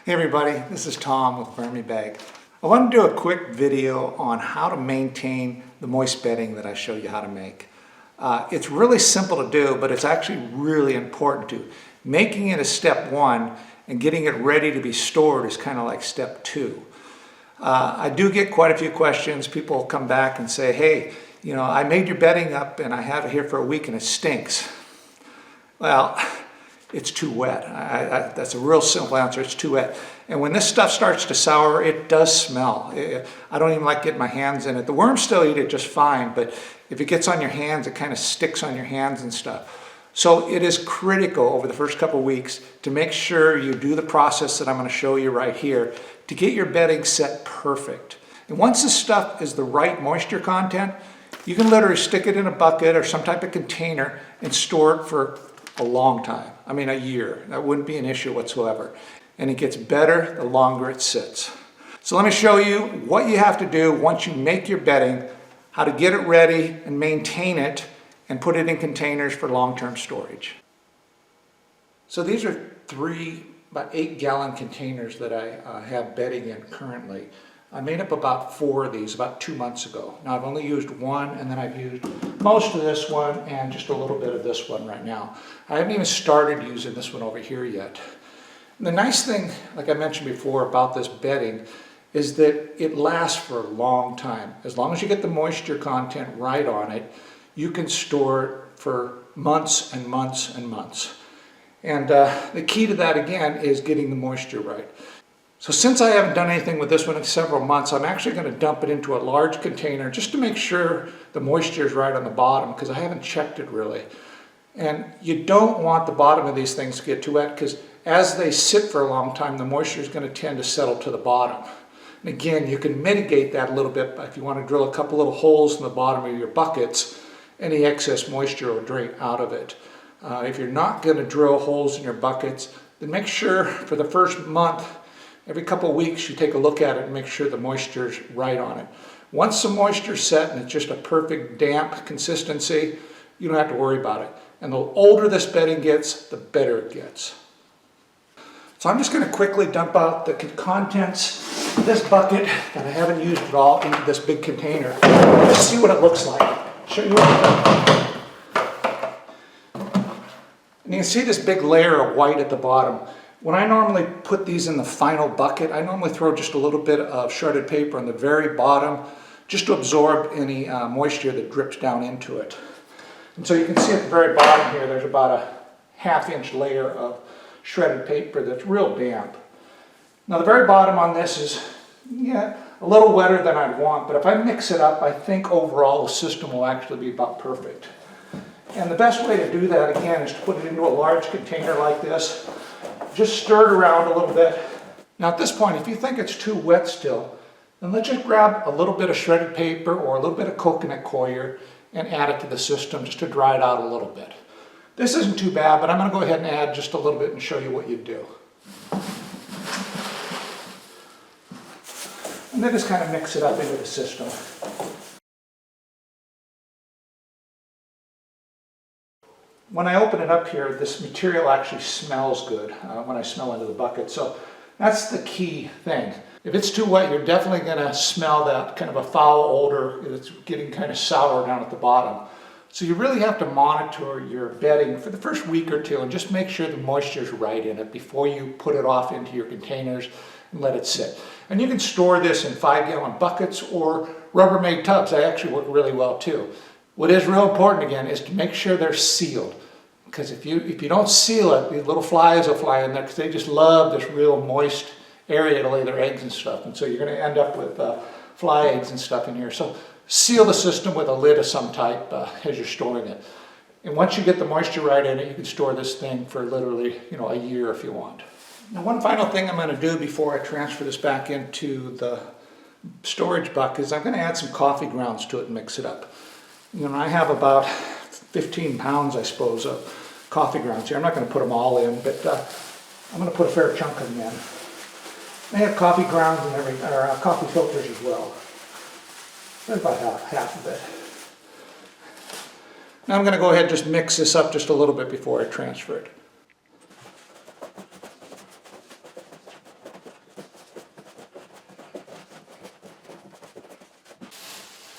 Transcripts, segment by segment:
Hey everybody, this is Tom with VermiBag. I want to do a quick video on how to maintain the moist bedding that I show you how to make. It's really simple to do, but it's actually really important to. Making it is step one, and getting it ready to be stored is kind of like step two. I do get quite a few questions. People come back and say, hey, you know, I made your bedding up and I have it here for a week and it stinks. Well, it's too wet. That's a real simple answer. It's too wet. And when this stuff starts to sour, it does smell. I don't even like getting my hands in it. The worms still eat it just fine, but if it gets on your hands, it kind of sticks on your hands and stuff. So it is critical over the first couple of weeks to make sure you do the process that I'm going to show you right here to get your bedding set perfect. And once this stuff is the right moisture content, you can literally stick it in a bucket or some type of container and store it for a long time. I mean, a year. That wouldn't be an issue whatsoever. And it gets better the longer it sits. So let me show you what you have to do once you make your bedding, how to get it ready and maintain it and put it in containers for long-term storage. So these are three about 8-gallon containers that I have bedding in currently. I made up about 4 of these about 2 months ago. Now I've only used one, and then I've used most of this one and just a little bit of this one right now. I haven't even started using this one over here yet. And the nice thing, like I mentioned before about this bedding, is that it lasts for a long time. As long as you get the moisture content right on it, you can store it for months and months and months. And the key to that again is getting the moisture right. So since I haven't done anything with this one in several months, I'm actually going to dump it into a large container just to make sure the moisture is right on the bottom, because I haven't checked it really. And you don't want the bottom of these things to get too wet, because as they sit for a long time, the moisture is going to tend to settle to the bottom. And again, you can mitigate that a little bit if you want to drill a couple little holes in the bottom of your buckets. Any excess moisture will drain out of it. If you're not going to drill holes in your buckets, then make sure for the first month, every couple of weeks, you take a look at it and make sure the moisture's right on it. Once the moisture's set and it's just a perfect damp consistency, you don't have to worry about it. And the older this bedding gets, the better it gets. So I'm just going to quickly dump out the contents of this bucket that I haven't used at all into this big container. Just see what it looks like. Show you what I've done. And you can see this big layer of white at the bottom. When I normally put these in the final bucket, I normally throw just a little bit of shredded paper on the very bottom just to absorb any moisture that drips down into it. And so you can see at the very bottom here, there's about a ½ inch layer of shredded paper that's real damp. Now the very bottom on this is, a little wetter than I'd want, but if I mix it up, I think overall the system will actually be about perfect. And the best way to do that, again, is to put it into a large container like this. Just stir it around a little bit. Now at this point, if you think it's too wet still, then let's just grab a little bit of shredded paper or a little bit of coconut coir and add it to the system just to dry it out a little bit. This isn't too bad, but I'm going to go ahead and add just a little bit and show you what you do. And then just kind of mix it up into the system. When I open it up here, this material actually smells good when I smell into the bucket. So that's the key thing. If it's too wet, you're definitely going to smell that kind of a foul odor. It's getting kind of sour down at the bottom. So you really have to monitor your bedding for the first week or two and just make sure the moisture is right in it before you put it off into your containers and let it sit. And you can store this in 5-gallon buckets or Rubbermaid tubs. They actually work really well too. What is real important again is to make sure they're sealed. Because if you don't seal it, these little flies will fly in there because they just love this real moist area to lay their eggs and stuff. And so you're going to end up with fly eggs and stuff in here. So seal the system with a lid of some type as you're storing it. And once you get the moisture right in it, you can store this thing for literally, a year if you want. Now one final thing I'm going to do before I transfer this back into the storage bucket is I'm going to add some coffee grounds to it and mix it up. I have about 15 pounds, I suppose, of coffee grounds here. I'm not going to put them all in, but I'm going to put a fair chunk of them in. They have coffee grounds and coffee filters as well. There's about half of it. Now I'm going to go ahead and just mix this up just a little bit before I transfer it.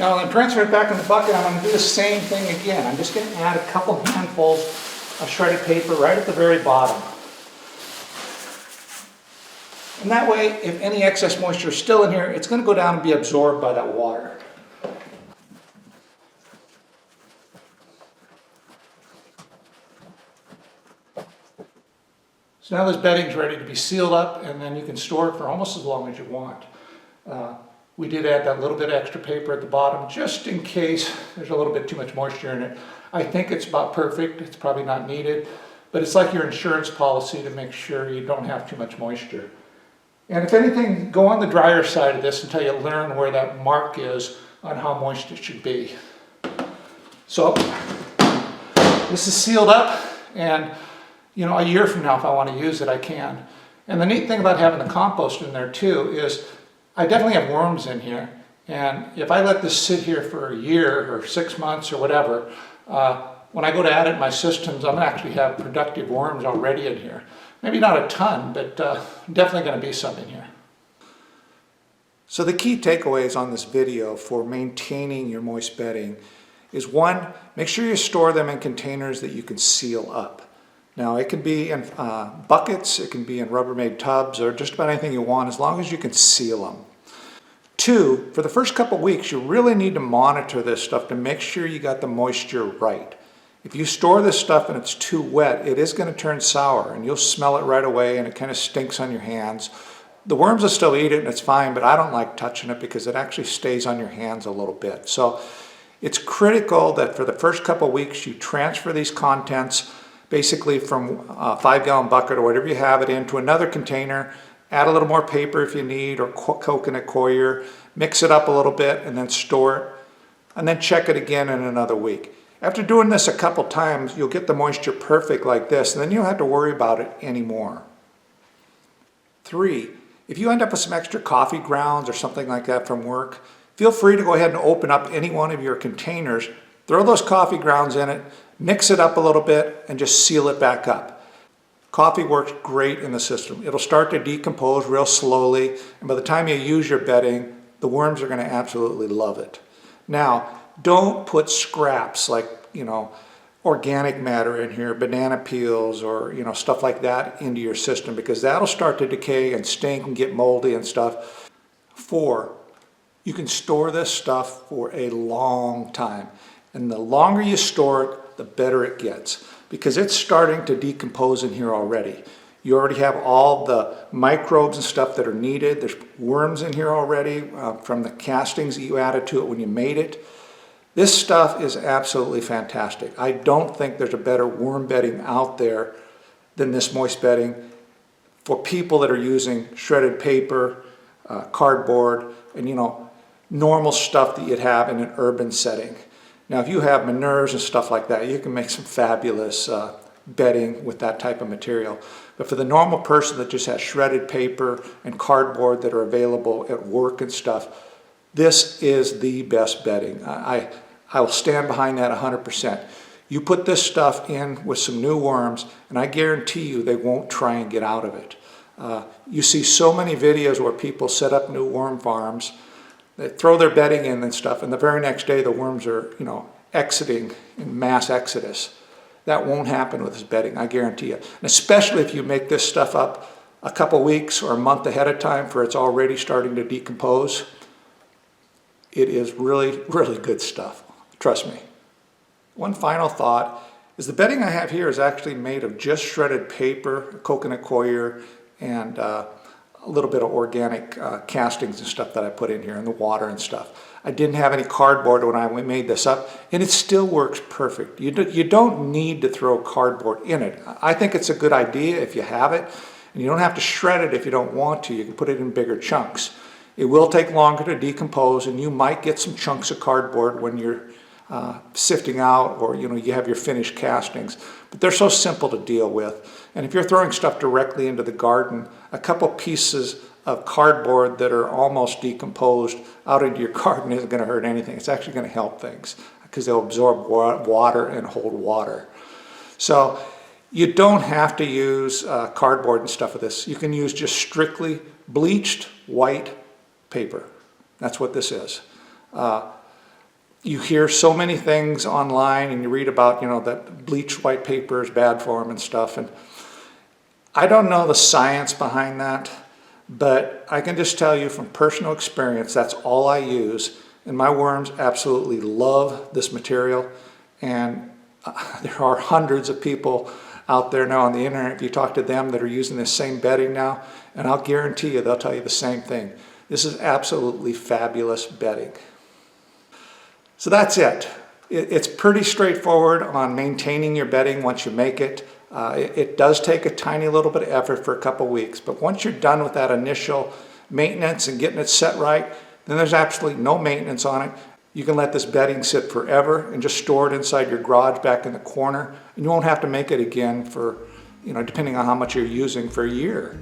Now I'm transferring it back in the bucket. I'm going to do the same thing again. I'm just going to add a couple handfuls of shredded paper right at the very bottom. And that way, if any excess moisture is still in here, it's going to go down and be absorbed by that water. So now this bedding's ready to be sealed up, and then you can store it for almost as long as you want. We did add that little bit of extra paper at the bottom just in case there's a little bit too much moisture in it. I think it's about perfect. It's probably not needed, but it's like your insurance policy to make sure you don't have too much moisture. And if anything, go on the drier side of this until you learn where that mark is on how moist it should be. So this is sealed up, and a year from now, if I want to use it, I can. And the neat thing about having the compost in there too is I definitely have worms in here. And if I let this sit here for a year or 6 months or whatever, when I go to add it in my systems, I'm going to actually have productive worms already in here. Maybe not a ton, but definitely going to be some in here. So the key takeaways on this video for maintaining your moist bedding is 1, make sure you store them in containers that you can seal up. Now it can be in buckets, it can be in Rubbermaid tubs, or just about anything you want as long as you can seal them. 2, for the first couple weeks you really need to monitor this stuff to make sure you got the moisture right. If you store this stuff and it's too wet, it is going to turn sour and you'll smell it right away and it kind of stinks on your hands. The worms will still eat it and it's fine, but I don't like touching it because it actually stays on your hands a little bit. So it's critical that for the first couple weeks you transfer these contents basically from a 5-gallon bucket or whatever you have it into another container, add a little more paper if you need, or coconut coir, mix it up a little bit and then store it, and then check it again in another week. After doing this a couple times, you'll get the moisture perfect like this, and then you don't have to worry about it anymore. 3, if you end up with some extra coffee grounds or something like that from work, feel free to go ahead and open up any one of your containers, throw those coffee grounds in it, mix it up a little bit, and just seal it back up. Coffee works great in the system. It'll start to decompose real slowly, and by the time you use your bedding, the worms are going to absolutely love it. Now, don't put scraps like, organic matter in here, banana peels or, stuff like that into your system because that'll start to decay and stink and get moldy and stuff. 4, you can store this stuff for a long time. And the longer you store it, the better it gets because it's starting to decompose in here already. You already have all the microbes and stuff that are needed. There's worms in here already from the castings that you added to it when you made it. This stuff is absolutely fantastic. I don't think there's a better worm bedding out there than this moist bedding for people that are using shredded paper, cardboard, and normal stuff that you'd have in an urban setting. Now, if you have manures and stuff like that, you can make some fabulous bedding with that type of material. But for the normal person that just has shredded paper and cardboard that are available at work and stuff, this is the best bedding. I will stand behind that 100%. You put this stuff in with some new worms, and I guarantee you they won't try and get out of it. You see so many videos where people set up new worm farms. They throw their bedding in and stuff, and the very next day the worms are, exiting in mass exodus. That won't happen with this bedding, I guarantee you. And especially if you make this stuff up a couple weeks or a month ahead of time for it's already starting to decompose. It is really, really good stuff. Trust me. One final thought is the bedding I have here is actually made of just shredded paper, coconut coir, and a little bit of organic castings and stuff that I put in here, and the water and stuff. I didn't have any cardboard when I made this up, and it still works perfect. You don't need to throw cardboard in it. I think it's a good idea if you have it, and you don't have to shred it if you don't want to. You can put it in bigger chunks. It will take longer to decompose, and you might get some chunks of cardboard when you're sifting out, or you have your finished castings, but they're so simple to deal with. And if you're throwing stuff directly into the garden, a couple pieces of cardboard that are almost decomposed out into your garden isn't going to hurt anything. It's actually going to help things because they'll absorb water and hold water. So you don't have to use cardboard and stuff with this. You can use just strictly bleached white paper. That's what this is. You hear so many things online and you read about, that bleached white paper is bad for them and stuff. And I don't know the science behind that, but I can just tell you from personal experience, that's all I use. And my worms absolutely love this material. And there are hundreds of people out there now on the internet, if you talk to them, that are using this same bedding now, and I'll guarantee you they'll tell you the same thing. This is absolutely fabulous bedding. So that's it. It's pretty straightforward on maintaining your bedding once you make it. It does take a tiny little bit of effort for a couple weeks, but once you're done with that initial maintenance and getting it set right, then there's absolutely no maintenance on it. You can let this bedding sit forever and just store it inside your garage back in the corner, and you won't have to make it again for, depending on how much you're using, for a year.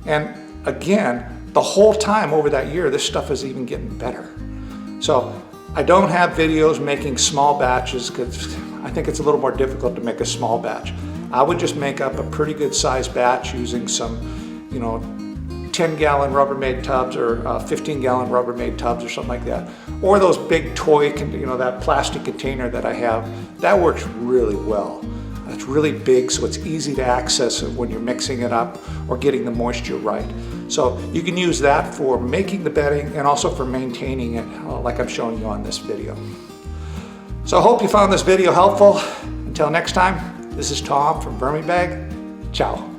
And again, the whole time over that year, this stuff is even getting better. So I don't have videos making small batches because I think it's a little more difficult to make a small batch. I would just make up a pretty good sized batch using some, 10-gallon Rubbermaid tubs or 15-gallon Rubbermaid tubs or something like that. Or those big toy, that plastic container that I have, that works really well. It's really big, so it's easy to access it when you're mixing it up or getting the moisture right. So you can use that for making the bedding and also for maintaining it, like I'm showing you on this video. So I hope you found this video helpful. Until next time, this is Tom from VermiBag. Ciao.